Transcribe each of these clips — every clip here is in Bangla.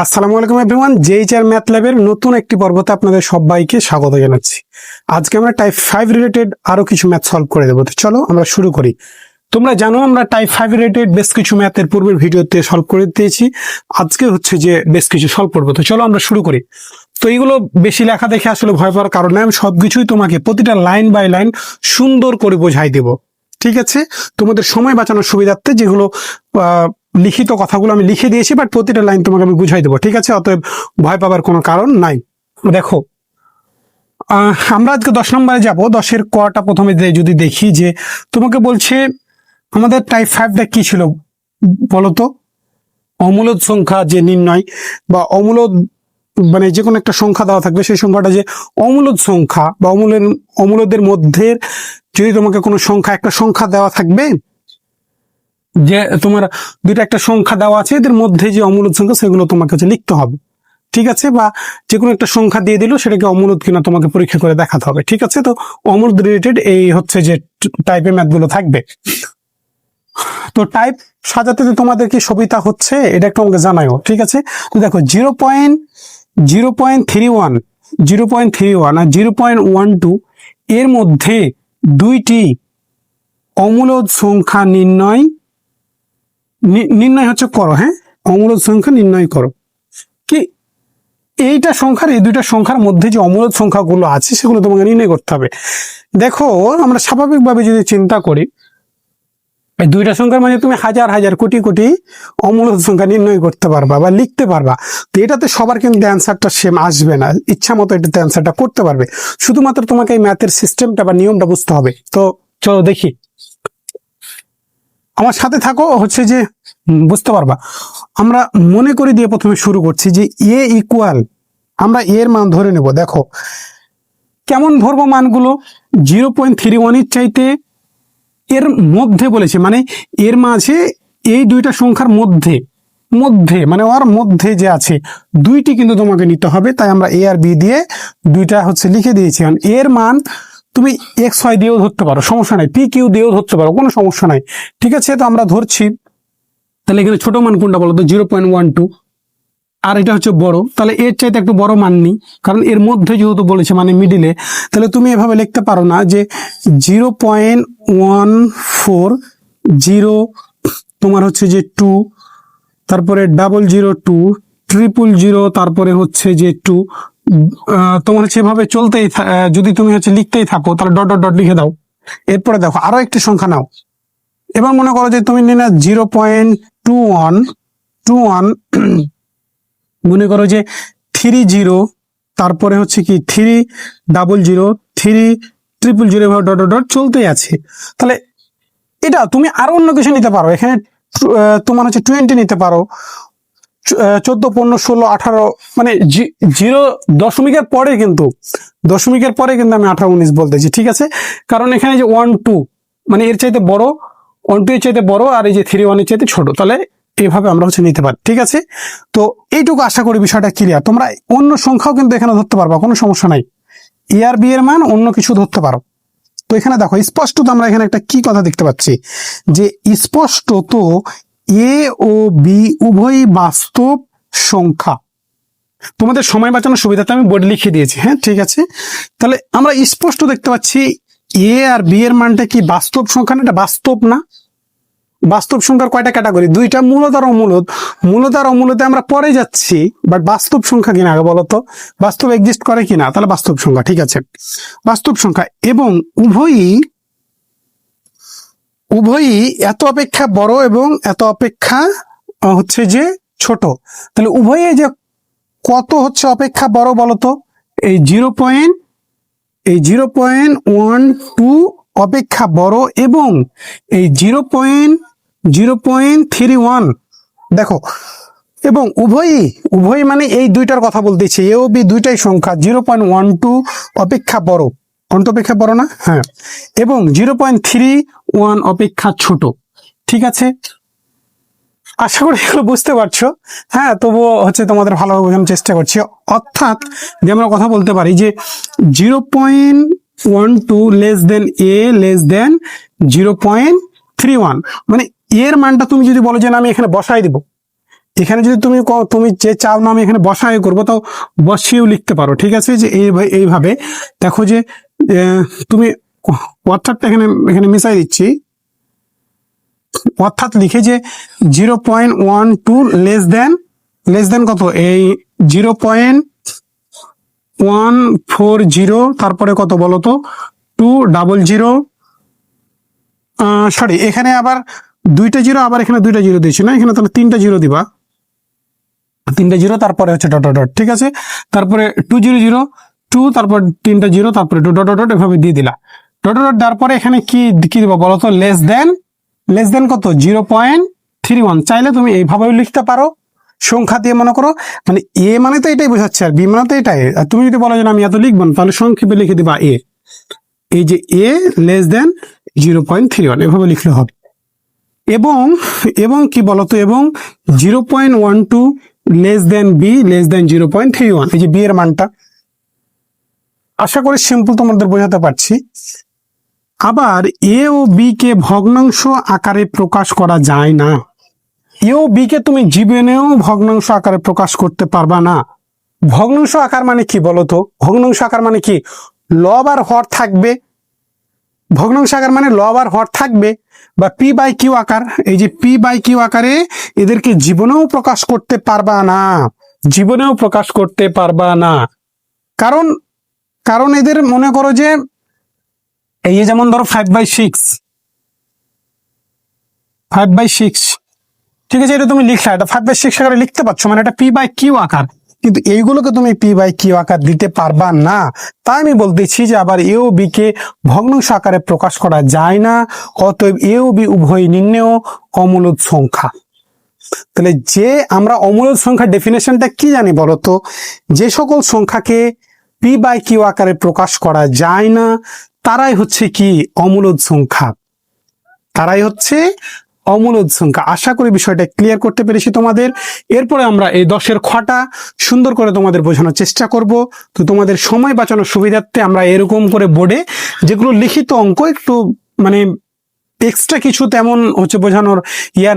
আসসালামু আলাইকুম এভরিওয়ান, জেইচআর ম্যাথ ল্যাবের নতুন একটি পর্বতে আপনাদের সবাইকে স্বাগত জানাচ্ছি। আজকে আমরা টাইপ 5 রিলেটেড আরো কিছু ম্যাথ সলভ করে দেবো। তো চলো আমরা শুরু করি। তোমরা জানো আমরা টাইপ 5 রিলেটেড বেশ কিছু ম্যাথের পূর্বের ভিডিওতে সলভ করে দিয়েছি। আজকে হচ্ছে যে বেশ কিছু সলভ করবো। তো চলো আমরা শুরু করি। তো এইগুলো বেশি লেখা দেখে আসলে ভয় পাওয়ার কারণ নেই, আমি সবকিছুই তোমাকে প্রতিটা লাইন বাই লাইন সুন্দর করে বোঝাই দেব। ঠিক আছে, তোমাদের সময় বাঁচানোর সুবিধার্থে যেগুলো লিখিত কথাগুলো আমি লিখে দিয়েছি, বাট প্রতিটা লাইন তোমাকে আমি বুঝাই দেবো। ঠিক আছে, অতএব ভয় পাবার কোনো কারণ নাই। দেখো, আমরা আজকে 10 নম্বরে যাব। 10-এর কটা প্রথমে যদি দেখি যে তোমাকে বলছে আমাদের টাইপ 5টা কি ছিল বলতো। অমূলদ সংখ্যা যে নির্ণয় বা অমূলদ মানে যে কোনো একটা সংখ্যা দেওয়া থাকবে, সেই সংখ্যাটা যে অমূলদ সংখ্যা বা অমূলদের মধ্যে যদি তোমাকে কোনো সংখ্যা একটা সংখ্যা দেওয়া থাকবে, যে তোমার দুইটা একটা সংখ্যা দেওয়া আছে, এদের মধ্যে যে অমূলদ সংখ্যা সেগুলো তোমাকে হচ্ছে লিখতে হবে। ঠিক আছে, বা যে কোনো একটা সংখ্যা দিয়ে দিল সেটাকে অমূলদ কিনা তোমাকে পরীক্ষা করে দেখাতে হবে। ঠিক আছে, তো অমূলদ রিলেটেড এই হচ্ছে যে টাইপের ম্যাথগুলো থাকবে। তো টাইপ সাজাতে তোমাদের কি সুবিধা হচ্ছে এটা একটু আমাকে জানাও। ঠিক আছে, তো দেখো 0.31 আর 0.12 এর মধ্যে দুইটি অমূলদ সংখ্যা নির্ণয় হচ্ছে করো। হ্যাঁ, অমূলদ সংখ্যা নির্ণয় করো। কি এইটা সংখ্যার, এই দুইটা সংখ্যার মধ্যে যে অমূলদ সংখ্যাগুলো আছে সেগুলো তোমাকে নির্ণয় করতে হবে। দেখো, আমরা স্বাভাবিকভাবে যদি চিন্তা করি, এই দুইটা সংখ্যার মাঝে তুমি হাজার হাজার কোটি কোটি অমূলদ সংখ্যা নির্ণয় করতে পারবা বা লিখতে পারবা। তো এটাতে সবার কিন্তু অ্যান্সারটা সেম আসবে না, ইচ্ছা মতো এটাতে অ্যান্সারটা করতে পারবে। শুধুমাত্র তোমাকে এই ম্যাথের সিস্টেমটা বা নিয়মটা বুঝতে হবে। তো চলো দেখি, আমার সাথে থাকো, হচ্ছে যে বুঝতে পারবা। আমরা মনে করে দিয়ে প্রথমে শুরু করছি যে এ ইকুয়াল, আমরা এর মান ধরে নেব। দেখো কেমন ধরবো মানগুলো, 0.31 চাইতে এর মধ্যে বলেছে, মানে এর মাঝে এই দুইটা সংখ্যার মধ্যে মানে ওর মধ্যে যে আছে দুইটি কিন্তু তোমাকে নিতে হবে। তাই আমরা এ আর বি দিয়ে দুইটা হচ্ছে লিখে দিয়েছি। এর মান তুমি এক্স ওয়াই দিয়েও ধরতে পারো, সমস্যা নাই, পি কিউ দিয়েও ধরতে পারো, কোনো সমস্যা নাই। ঠিক আছে, তো আমরা ধরছি। তাহলে এখানে ছোট মান কোনটা বলো তো, 0.12, আর এটা হচ্ছে বড়, তাহলে এর চাইতে একটু বড় মান নি, কারণ এর মধ্যে যেহেতু বলেছে মানে মিডিলে। তাহলে তুমি এভাবে লিখতে পারো না যে 0.14 তোমার হচ্ছে যে 2, তারপরে 002 000, তারপরে হচ্ছে যে 2, তোমার হচ্ছে এভাবে চলতেই যদি তুমি হচ্ছে লিখতেই থাকো তাহলে ডট ডট ডট লিখে দাও। এরপরে দেখো আরো একটি সংখ্যা নাও। এবার মনে করো যে তুমি নিলে 0.21, মনে করো যে 30, তারপরে হচ্ছে কি 300 300 এভাবে ডট ডট ডট চলতেই আছে। তাহলে এটা তুমি আরো অন্য কিছু নিতে পারো। এখানে তোমার হচ্ছে 20 নিতে পারো, 14 15 16 18, মানে দশমিকের পরে কিন্তু আমি 18 19 বলতেছি। ঠিক আছে, কারণ এখানে যে 1 2 মানে এর চাইতে বড়, 1 2 এর চাইতে বড়, আর এই যে 3 1 এর চাইতে ছোট, তাহলে এইভাবে আমরা হচ্ছে নিতে পারি। ঠিক আছে, তো এইটুকু আশা করি বিষয়টা ক্লিয়ার। তোমরা অন্য সংখ্যাও কিন্তু এখানে ধরতে পারবা, কোনো সমস্যা নাই। এ আর বি এর মান অন্য কিছু ধরতে পারো। তো এখানে দেখো স্পষ্টত আমরা এখানে একটা কি কথা দেখতে পাচ্ছি, যে স্পষ্টত এ ও বি উভয়ই বাস্তব সংখ্যা। তোমাদের সময় বাঁচানোর সুবিধাতে আমি বোর্ডে লিখে দিয়েছি। হ্যাঁ, ঠিক আছে, তাহলে আমরা স্পষ্ট দেখতে পাচ্ছি এ আর বি এর মানটা কি বাস্তব সংখ্যা না? এটা বাস্তব না? বাস্তব সংখ্যার কয়টা ক্যাটাগরি? দুইটা, মূলদ আর অমূলদ। মূলদ আর অমূলদে আমরা পরে যাচ্ছি, বাট বাস্তব সংখ্যা কিনা আগে বলতো, বাস্তব এক্সিস্ট করে কিনা? তাহলে বাস্তব সংখ্যা। ঠিক আছে, বাস্তব সংখ্যা এবং উভয়ই এত অপেক্ষা বড় এবং এত অপেক্ষা হচ্ছে যে ছোট। তাহলে উভয়ে যে কত হচ্ছে অপেক্ষা বড় বলতো, এই 0.12 অপেক্ষা বড় এবং এই 0.31 দেখো, এবং উভয়ই মানে এই দুইটার কথা বলতেছি, এ ও বি দুইটাই সংখ্যা 0.12 অপেক্ষা বড়, অপেক্ষা বড় না? হ্যাঁ, এবং 0.31 অপেক্ষা ছোট। ঠিক আছে, আশা করি এগুলো বুঝতে পারছো। হ্যাঁ, তবুও হচ্ছে তোমাদের ভালোভাবে বোঝানোর চেষ্টা করছি। অর্থাৎ যে আমরা কথা বলতে পারি যে 0.12 less than A less than 0.31, মানে এর মানটা তুমি যদি বলো যে না আমি এখানে বসাই দিব, এখানে যদি তুমি যে চাও না আমি এখানে বসাই করবো, তো বসিয়েও লিখতে পারো, ঠিক আছে। যে এইভাবে দেখো যে তুমি অর্থাৎ এখানে এখানে মিশাই দিচ্ছি, অর্থাৎ লিখে যে 0.12 লেস দেন কত, এই 0.140, তারপরে কত বলো তো 200, সরি এখানে আবার দুইটা জিরো, আবার এখানে দুইটা জিরো দিয়েছি না, এখানে তাহলে তিনটা জিরো দিবা, তিনটা জিরো, তারপরে হচ্ছে ডট ডট, ঠিক আছে। তারপরে 200, তারপর তিনটা জিরো, তারপরে ডট ডট ডট, এভাবে দিয়ে দিলা। ডট ডট দেওয়ার পরে এখানে কি কি দিবা বলো তো, লেস দেন কত 0.31। চাইলে তুমি এইভাবেও লিখতে পারো সংখ্যা দিয়ে, মনে করো মানে এ মানে তো এটাই বোঝাচ্ছে, আর বি মানে তো এটাই। আর তুমি যদি বলো যে আমি এত লিখবো না, তাহলে সংক্ষেপে লিখে দিবা এ, এই যে এ লেস দেন 0.31, এভাবে লিখলে হবে। এবং কি বলতো, এবং 0.12 less than B less than 0.31, এই যে বি এর মানটা। আশা করি সিম্পল তোমাদের বোঝাতে পারছি। আবার এ ও বি কে ভগ্নাংশ আকারে প্রকাশ করা যায় না। এ ও বি কে তুমি জীবনেও ভগ্নাংশ আকারে প্রকাশ করতে পারবা না। ভগ্নাংশ আকার মানে কি বলতো, ভগ্নাংশ আকার মানে কি, লব আর হর থাকবে। ভগ্নাংশ আকার মানে লব আর হর থাকবে, বা পি বাই কিউ আকার। এই যে পি বাই কিউ আকারে এদেরকে জীবনেও প্রকাশ করতে পারবা না, জীবনেও প্রকাশ করতে পারবা না। কারণ এদের মনে করো যে এই যেমন ধরো 5/6, ঠিক আছে, এটা তুমি লিখলা, এটা 5/6 আকারে লিখতে পারছো, মানে এটা পি বাই কিউ আকার। কিন্তু এইগুলোকে তুমি পি বাই কিউ আকার দিতে পারবা না। তাই আমি বলতেছি যে আবার এ ও বি কে ভগ্নাংশ আকারে প্রকাশ করা যায় না, অতএব এ ও বি উভয় নির্ণেয় অমূলদ সংখ্যা। তাহলে যে আমরা অমূলদ সংখ্যার ডেফিনেশনটা কি জানি বলতো, যে সকল সংখ্যাকে পি বাই কিউ আকারে প্রকাশ করা যায় না তারাই হচ্ছে কি অমূলদ সংখ্যা, তারাই হচ্ছে অমূলদ সংখ্যা। আশা করি বিষয়টা ক্লিয়ার করতে পেরেছি তোমাদের। এরপরে আমরা এই 10-এর খটা সুন্দর করে তোমাদের বোঝানোর চেষ্টা করব। তো তোমাদের সময় বাঁচানোর সুবিধার্থে আমরা এরকম করে বোর্ডে যেগুলো লিখিত অঙ্ক, একটু মানে এক্সট্রা কিছু তেমন হচ্ছে বোঝানোর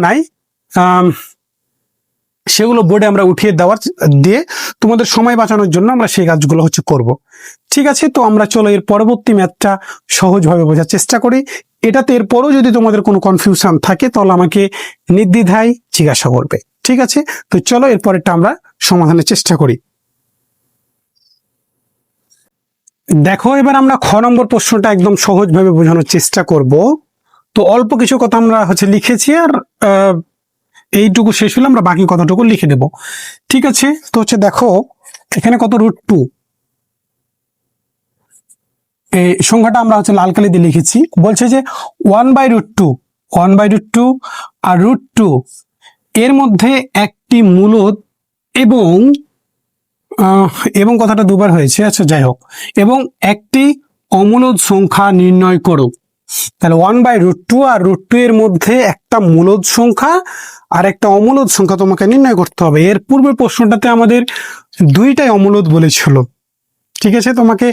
নাই, সেগুলো বোর্ডে আমরা উঠিয়ে দিয়ে তোমাদের সময় বাঁচানোর জন্য আমরা সেই কাজগুলো হচ্ছে করব। ঠিক আছে, তো আমরা চলো এর পরবর্তী ম্যাথটা সহজভাবে বোঝার চেষ্টা করি। এটাতে এরপরও যদি তোমাদের কোনো কনফিউশন থাকে তাহলে আমাকে নির্দ্বিধায় জিজ্ঞাসা করবে, ঠিক আছে। তো চলো এরপরেরটা আমরা সমাধানের চেষ্টা করি। দেখো এবার আমরা খ নম্বর প্রশ্নটা একদম সহজভাবে বোঝানোর চেষ্টা করব। তো অল্প কিছু কথা আমরা হচ্ছে লিখেছি, আর এইটুকু শেষ হলে আমরা বাকি কথাটুকু লিখে দেব, ঠিক আছে। তো হচ্ছে দেখো এখানে কত √2, এই সংখ্যাটা আমরা হচ্ছে লাল কালি দিয়ে লিখেছি। বলছে যে 1/√2 আর √2 এর মধ্যে একটি মূলদ, এবং কথাটা দুবার হয়েছে, আচ্ছা যাই হোক, এবং একটি অমূলদ সংখ্যা নির্ণয় করো। তাহলে 1/√2 আর √2 এর মধ্যে একটা মূলদ সংখ্যা আর একটা অমূলদ সংখ্যা তোমাকে নির্ণয় করতে হবে। এর পূর্বের প্রশ্নটাতে আমাদের দুইটাই অমূলদ বলেছিল, ঠিক আছে। তোমাকে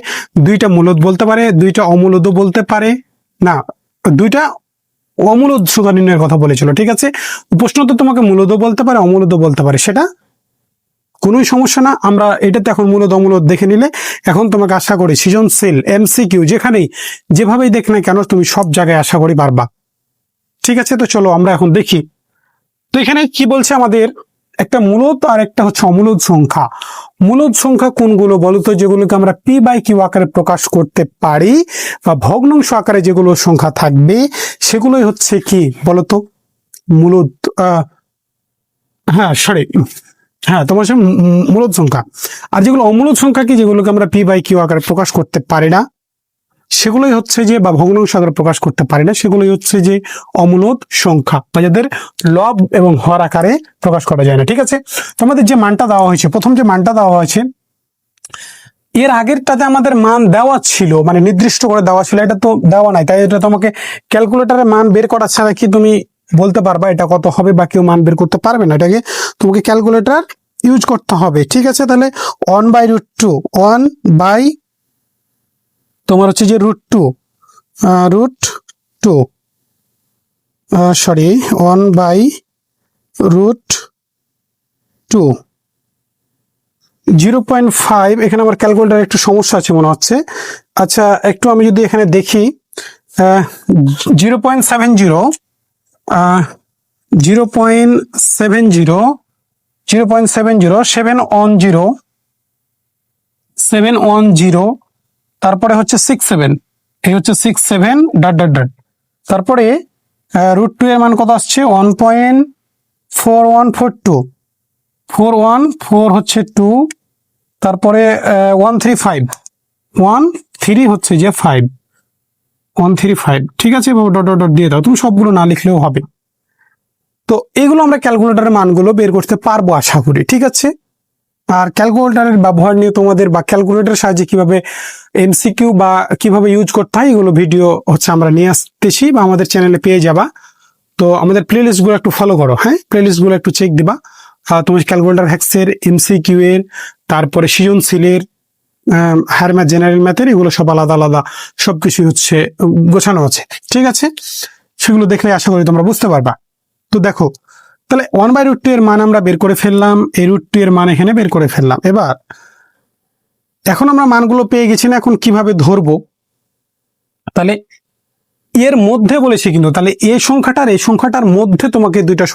দুইটা মূলদ বলতে পারে, দুইটা অমূলদও বলতে পারে, না দুইটা অমূলদ সংখ্যা নির্ণয়ের কথা বলেছিল, ঠিক আছে। প্রশ্ন তো তোমাকে মূলদও বলতে পারে, অমূলদও বলতে পারে, সেটা কোনোই সমস্যা না। আমরা এটাতে এখন মূলদ অমূলদ দেখে নিলে, এখন তোমাকে আশা করি সৃজনশীল এমসিকিউ যেখানেই যেভাবেই দেখ না কেন তুমি সব জায়গায় আশা করি পারবা, ঠিক আছে। তো চলো আমরা এখন দেখি। তো এখানে কি বলছে আমাদের, একটা মূলদ আর একটা হচ্ছে অমূলদ সংখ্যা। মূলদ সংখ্যা কোনগুলো বলতো, যেগুলোকে আমরা পি বাই কিউ আকারে প্রকাশ করতে পারি, বা ভগ্নাংশ আকারে যেগুলো সংখ্যা থাকবে সেগুলোই হচ্ছে কি বলতো মূলদ, তোমার সে মূলদ সংখ্যা। আর যেগুলো অমূলদ সংখ্যা কি, যেগুলোকে আমরা পি বাই কিউ আকারে প্রকাশ করতে পারি না সেগুলোই হচ্ছে যে, বা ভগ্নাংশ আকারে প্রকাশ করতে পারি না সেগুলোই হচ্ছে যে অমূলদ সংখ্যা, বা যাদের লব এবং হর আকারে প্রকাশ করা যায় না, ঠিক আছে। তোমাদের যে মানটা দেওয়া হয়েছে, প্রথম যে মানটা দেওয়া হয়েছে, এর আগেরটাতে আমাদের মান দেওয়া ছিল, মানে নির্দিষ্ট করে দেওয়া ছিল, এটা তো দেওয়া নাই। তাই এটা তোমাকে ক্যালকুলেটরে মান বের করা ছাড়া কি তুমি বলতে পারবা এটা কত হবে, বা কেউ মান বের করতে পারবে না, এটাকে তোমাকে ক্যালকুলেটর ইউজ করতে হবে, ঠিক আছে। তাহলে 1/√2, তোমার হচ্ছে যে √2, সরি 1/√2 টু 0.5, এখানে আমার ক্যালকুলেটার একটু সমস্যা আছে মনে হচ্ছে। আচ্ছা, একটু আমি যদি এখানে দেখি 0.70, 0.70, 0.70, 710, তারপরে হচ্ছে 67, এই হচ্ছে 67 ডট ডট ডট, তারপরে √2 এর মান কত আসছে 1.4142, 414 হচ্ছে 2, তারপরে 135, 13 হচ্ছে যে 5, 135, ঠিক আছে, ডট ডট ডট দিয়ে দাও, তুমি সবগুলো না লিখলেও হবে। তো এগুলো আমরা ক্যালকুলেটরের মানগুলো বের করতে পারবো আশা করি, ঠিক আছে। আর ক্যালকুলেটরের ব্যবহার নিয়ে তোমাদের বা ক্যালকুলেটরের সাহায্যে কিভাবে এমসিকিউ বা কিভাবে ইউজ করতে হয় এগুলো ভিডিও হচ্ছে আমরা নিয়ে আসতেছি বা আমাদের চ্যানেলে পেয়ে যাবা। তো আমাদের প্লেলিস্টগুলো একটু ফলো করো, হ্যাঁ, প্লেলিস্টগুলো একটু চেক দিবা। তোমার ক্যালকুলেটর হ্যাক্সের, এমসিকিউ এর, তারপরে সৃজনশীলের, হায়ার ম্যাথ, জেনারেল ম্যাথের, এগুলো সব আলাদা আলাদা সবকিছু হচ্ছে গোছানো আছে, ঠিক আছে। সেগুলো দেখলে আশা করি তোমরা বুঝতে পারবা। তো দেখো, তাহলে 1/√2 এর মান আমরা বের করে ফেললাম, এই √2 এর মান এখানে বের করে ফেললাম। এবার এখন আমরা মানগুলো পেয়ে গেছি না, এখন কিভাবে ধরবো? তাহলে এর মধ্যে বলেছি কিন্তু, তাহলে এই সংখ্যাটার এই সংখ্যাটার মধ্যে তোমাকে দুইটা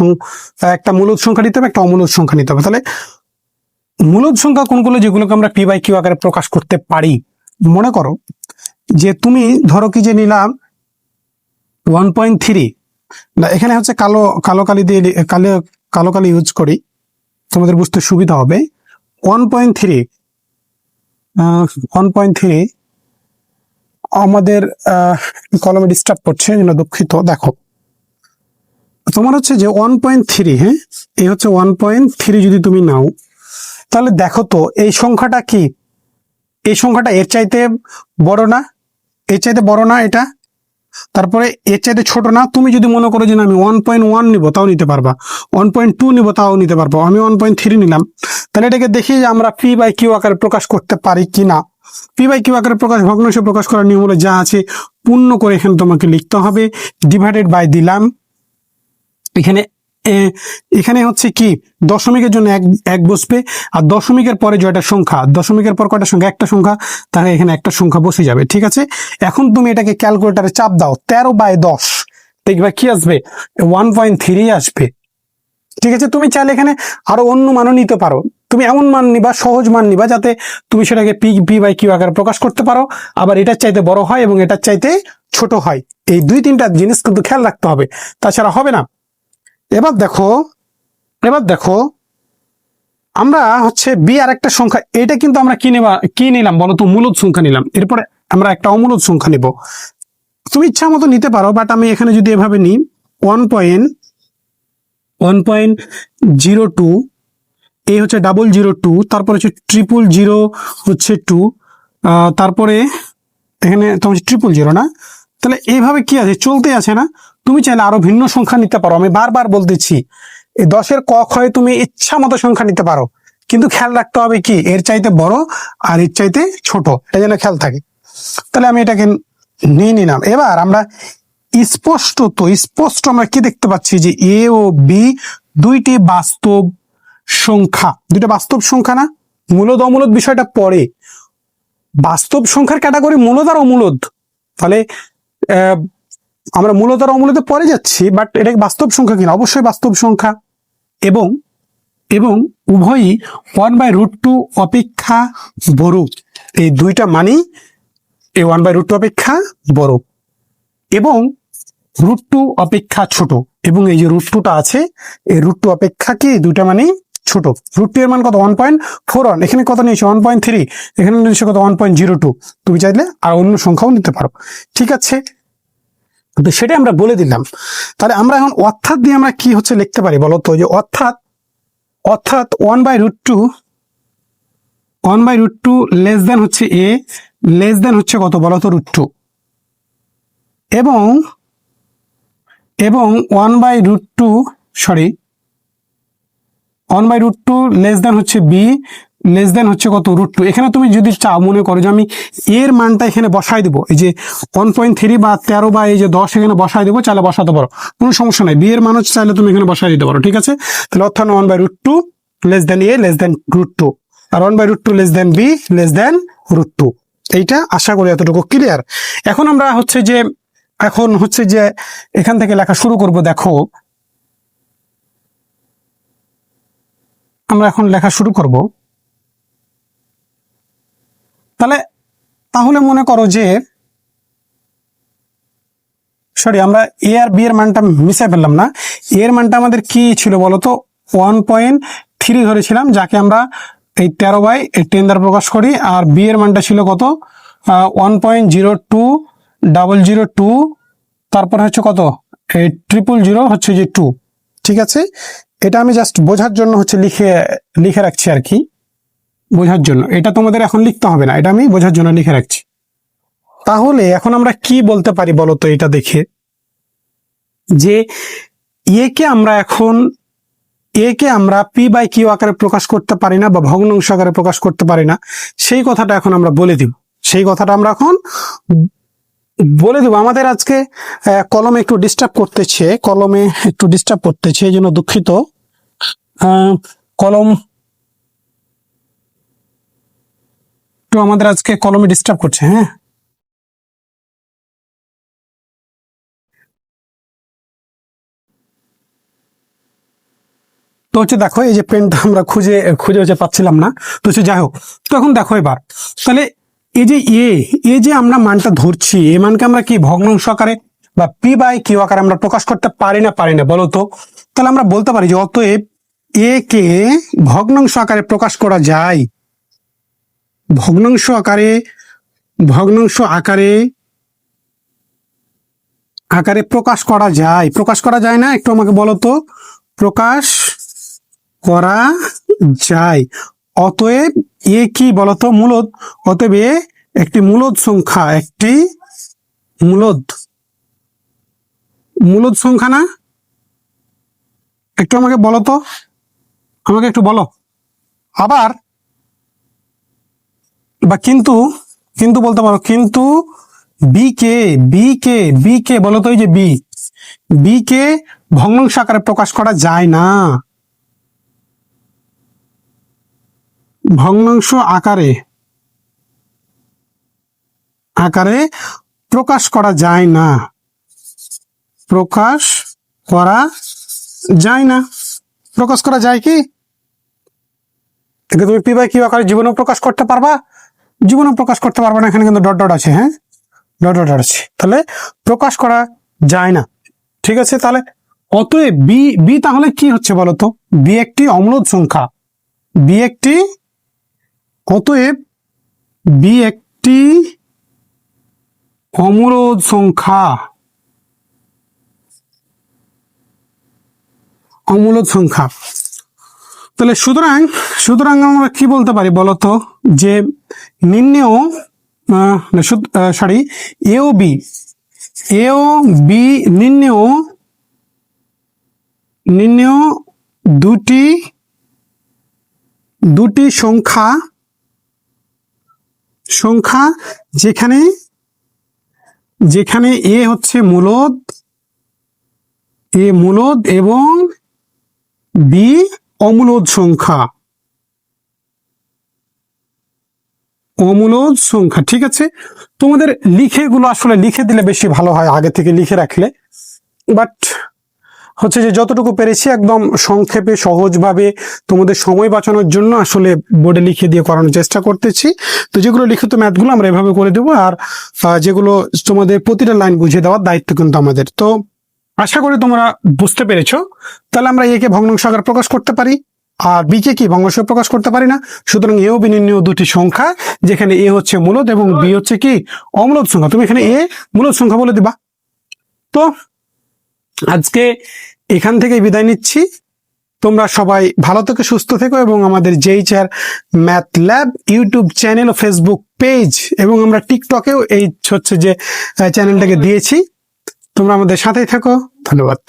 একটা মূলদ সংখ্যা নিতে হবে, একটা অমূলদ সংখ্যা নিতে হবে। তাহলে মূলদ সংখ্যা কোনগুলো, যেগুলোকে আমরা p/q আকারে প্রকাশ করতে পারি? মনে করো যে তুমি ধরো কি যে নিলাম 1.3, না এখানে হচ্ছে কালো কালি দিয়ে কালো কালি ইউজ করি, তোমাদের বুঝতে সুবিধা হবে। 1.3 আমাদের কলমে ডিস্টার্ব করছে, জন্য দুঃখিত। দেখো তোমার হচ্ছে যে 1.3, হ্যাঁ, এই হচ্ছে 1.3 যদি তুমি নাও, তাহলে দেখো তো এই সংখ্যাটা কি, এই সংখ্যাটা এর চাইতে বড় না, এর চাইতে বড় না এটা, তারপরে এর চাইতে ছোট না। তুমি যদি মনে করো যে না আমি 1.1 নিব, তাও নিতে পারবা, 1.2 নিব, তাও নিতে পারবো, আমি 1.3 নিলাম। তাহলে এটাকে দেখি যে আমরা p/q আকারে প্রকাশ করতে পারি কিনা। p/q আকারে ভগ্নাংশে প্রকাশ করার নিয়ম হলো যা আছে পূর্ণ করে এখানে তোমাকে লিখতে হবে, ডিভাইডেড বাই দিলাম। এখানে হচ্ছে কি দশমিকের জন্য এক বসবে, আর দশমিকের পরে যেটা সংখ্যা, দশমিকের পর কয়টা সংখ্যা, একটা সংখ্যা, তাহলে এখানে একটা সংখ্যা বসে যাবে, ঠিক আছে। এখন তুমি এটাকে ক্যালকুলেটারে চাপ দাও, 13/10, দেখবে কি আসবে 1.3 আসবে, ঠিক আছে। তুমি চাইলে এখানে আরো অন্য মানও নিতে পারো, তুমি এমন মান নিবা, সহজ মান নিবা, যাতে তুমি সেটাকে p/q আকারে প্রকাশ করতে পারো, আবার এটার চাইতে বড় হয় এবং এটার চাইতে ছোট হয়। এই 2-3টা জিনিস কিন্তু খেয়াল রাখতে হবে, তাছাড়া হবে না। এবার দেখো আমরা হচ্ছে বি আর একটা সংখ্যা, এটা কিন্তু আমরা কি নিলাম বলো তো, মূলদ সংখ্যা নিলাম। এরপরে আমরা একটা অমূলদ সংখ্যা নিব, তুমি ইচ্ছা মতো নিতে পারো, বাট আমি এখানে যদি এভাবে নিই 1.02, এই হচ্ছে 002, তারপরে হচ্ছে 000 হচ্ছে 2, তারপরে এখানে তোমার 000 না, তাহলে এইভাবে কি আছে, চলতে আছে না। তুমি চাইলে আরো ভিন্ন সংখ্যা নিতে পারো, আমি বারবার বলতেছি এই 10-এর ক খয়ে তুমি ইচ্ছা মতো সংখ্যা নিতে পারো, কিন্তু খেয়াল রাখতে হবে কি এর চাইতে বড় আর এর চাইতে ছোট, এটা যেন খেয়াল থাকে। তাহলে আমি এটাকে নিয়ে নিলাম। এবার আমরা স্পষ্ট আমরা কি দেখতে পাচ্ছি যে এ ও বি দুইটা বাস্তব সংখ্যা না, মূলদ অমূলদ বিষয়টা পরে, বাস্তব সংখ্যার ক্যাটাগরি মূলদ আর অমূলদ। তাহলে আমরা মূলদ আর অমূলদে পরে যাচ্ছি, বাট এটা বাস্তব সংখ্যা কিনা, অবশ্যই বাস্তব সংখ্যা। এবং উভয়ই 1/√2 অপেক্ষা বড়, এই দুইটা মানই এই 1/√2 অপেক্ষা বড় এবং √2 অপেক্ষা ছোট, এবং এই যে √2টা আছে এই √2 অপেক্ষা কি দুইটা মানই ছোট। √2 এর মান কত 1.41, এখানে কত নিয়েছে 1.3, এখানে নিয়েছে কত 1.02। তুমি চাইলে আর অন্য সংখ্যাও নিতে পারো, ঠিক আছে। তো সেটা আমরা বলে দিলাম। তাহলে আমরা এখন অর্থাৎ দিয়ে আমরা কি হচ্ছে লিখতে পারি বলতো, যে অর্থাৎ 1/√2 লেস দেন হচ্ছে এ, লেস দেন হচ্ছে কত বলতো √2, এবং 1/√2 লেস দেন হচ্ছে বি, লেস দেন হচ্ছে কত √2। এখানে তুমি যদি চাও, মনে করো যে আমি এর মানটা এখানে বসাই দেবো, এই যে 1.3 বা 13 বা এই যে 10 এখানে বসাই দেবো, চাইলে বসাতে পারো, কোনো সমস্যা নাই। বি এর মান হচ্ছে চাইলে তুমি এখানে বসাই দিতে পারো, ঠিক আছে। তাহলে অর্থাৎ 1/√2 less than A less than √2, আর 1/√2 less than B less than √2। এইটা আশা করি এতটুকু ক্লিয়ার। এখন আমরা হচ্ছে যে এখান থেকে লেখা শুরু করব। দেখো আমরা এখন লেখা শুরু করব। তাহলে মনে করো যে সরি, আমরা এ আর বি এর মানটা মিশাই ফেললাম না। এ এর মানটা আমাদের কি ছিল বলতো, 1.3 ধরেছিলাম, যাকে আমরা এই 13/10 দ্বারা প্রকাশ করি। আর বি এর মানটা ছিল কত, 1.02002, তারপর হচ্ছে কত, 000 হচ্ছে যে 2। ঠিক আছে, এটা আমি জাস্ট বোঝার জন্য হচ্ছে লিখে রাখছি আর কি, বোঝার জন্য। এটা তোমাদের এখন লিখতে হবে না, এটা আমি বোঝার জন্য লিখে রাখছি। তাহলে এখন আমরা কি বলতে পারি বলতো, এটা দেখে যে একে আমরা p/q আকারে প্রকাশ করতে পারি না বা ভগ্নাংশ আকারে প্রকাশ করতে পারি না, সেই কথাটা এখন আমরা বলে দিব। আমাদের আজকে কলমে একটু ডিস্টার্ব করতেছে, এই জন্য দুঃখিত। কলম তো আমাদের আজকে কলমে ডিস্টার্ব করছে। হ্যাঁ, তো হচ্ছে দেখো, এই যে পেনটা আমরা খুঁজে হচ্ছে পাচ্ছিলাম না, তো হচ্ছে যাই হোক। তো এখন দেখো এবার, তাহলে এই যে যে আমরা মানটা ধরছি, এই মানকে আমরা কি ভগ্নাংশ আকারে বা p/q আকারে আমরা প্রকাশ করতে পারি না বলো তো? তাহলে আমরা বলতে পারি যে অতএব এ কে ভগ্নাংশ আকারে প্রকাশ করা যায়, ভগ্নাংশ আকারে প্রকাশ করা যায় না? একটু আমাকে বলো তো, প্রকাশ করা যায়। অতএব এ কি বলতো, মূলদ। অতএব এ একটি মূলদ সংখ্যা, মূলদ সংখ্যা না? একটু আমাকে বলো তো, আমাকে একটু বলো। আবার বা কিন্তু বলতে পারো, কিন্তু বি কে বলো তো, এই যে বি কে ভগ্নাংশ আকারে প্রকাশ করা যায় না, ভগ্নাংশ আকারে প্রকাশ করা যায় না, প্রকাশ করা যায় কি? তুমি p/q আকারে জীবনেও প্রকাশ করতে পারবা? জীবনেও প্রকাশ করতে পারবা না, এখানে কিন্তু ডট ডট আছে। হ্যাঁ, ডট ডট আছে, তাহলে প্রকাশ করা যায় না। ঠিক আছে, তাহলে অতএব বি তাহলে কি হচ্ছে বলতো, বি একটি অম্লদ সংখ্যা, অতএব বি একটি অম্লদ সংখ্যা, তাহলে সুতরাং আমরা কি বলতে পারি বলতো, যে এ ও বি নির্ণেয় দুটি সংখ্যা যেখানে এ হচ্ছে মূলদ এবং বি অমূলদ সংখ্যা, ঠিক আছে। তোমাদের আসলে লিখে দিলে বেশি ভালো হয়, আগে থেকে লিখে রাখলে। বাট হচ্ছে যে যতটুকু পেরেছি একদম সংক্ষেপে সহজভাবে তোমাদের সময় বাঁচানোর জন্য আসলে বোর্ডে লিখে দিয়ে করানোর চেষ্টা করতেছি। তো যেগুলো লিখিত ম্যাথগুলো আমরা এভাবে করে দেবো, আর যেগুলো তোমাদের প্রতিটা লাইন বুঝিয়ে দেওয়ার দায়িত্ব কিন্তু আমাদের। তো আশা করি তোমরা বুঝতে পেরেছো। তাহলে আমরা একে ভগ্নাংশ আকারে প্রকাশ করতে পারি, আর বি কে কি ভগ্নাংশ প্রকাশ করতে পারি না। সুতরাং এ ও বি নির্ণেয় দুটি সংখ্যা যেখানে এ হচ্ছে মূলদ এবং বি হচ্ছে কি অম্লদ সংখ্যা। তুমি এখানে এ মূলদ সংখ্যা বলে দিবা। তো আজকে এখান থেকে বিদায় নিচ্ছি। তোমরা সবাই ভালো থেকো, সুস্থ থেকো, এবং আমাদের JHR math lab YouTube channel ও ফেসবুক পেজ এবং আমরা টিকটকেও এই হচ্ছে যে চ্যানেলটাকে দিয়েছি। তোমরা আমাদের সাথেই থাকো। ধন্যবাদ।